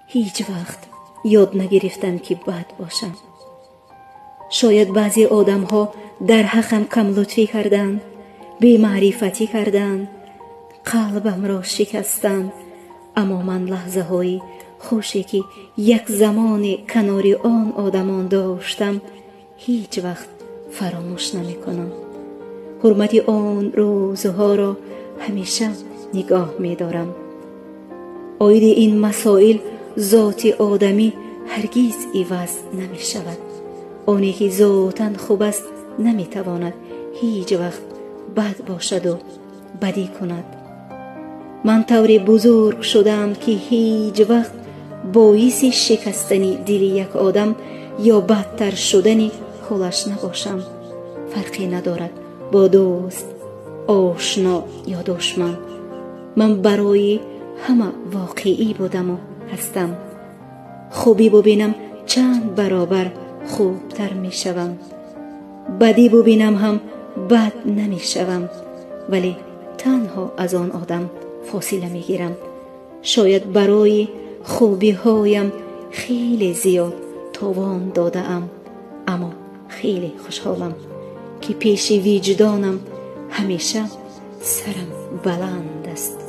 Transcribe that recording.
هیچ وقت یاد نگرفتم که بد باشم. شاید بعضی آدم ها در حقم کم لطفی کردند، بی معرفتی کردند، قلبم را شکستند، اما من لحظه های خوشی که یک زمان کنار آن آدمان داشتم هیچ وقت فراموش نمی کنم. حرمت آن روزها را همیشه نگاه می دارم. آید این مسائل ذات آدمی هرگز عوض نمی شود. آنی که ذاتاً خوب است نمی تواند هیچ وقت بد باشد و بدی کند. من طوری بزرگ شدم که هیچ وقت باعث شکستن دل یک آدم یا بدتر شدن حالش نباشم. فرقی ندارد با دوست، آشنا یا دشمن. من برای همه واقعی بودم و هستم. خوبی ببینم چند برابر خوبتر می شوم، بدی ببینم هم بد نمی شوم، ولی تنها از آن آدم فاصله می گیرم. شاید برای خوبی هایم خیلی زیاد تاوان داده ام، اما خیلی خوشحالم که پیش وجدانم همیشه سرم بلند است.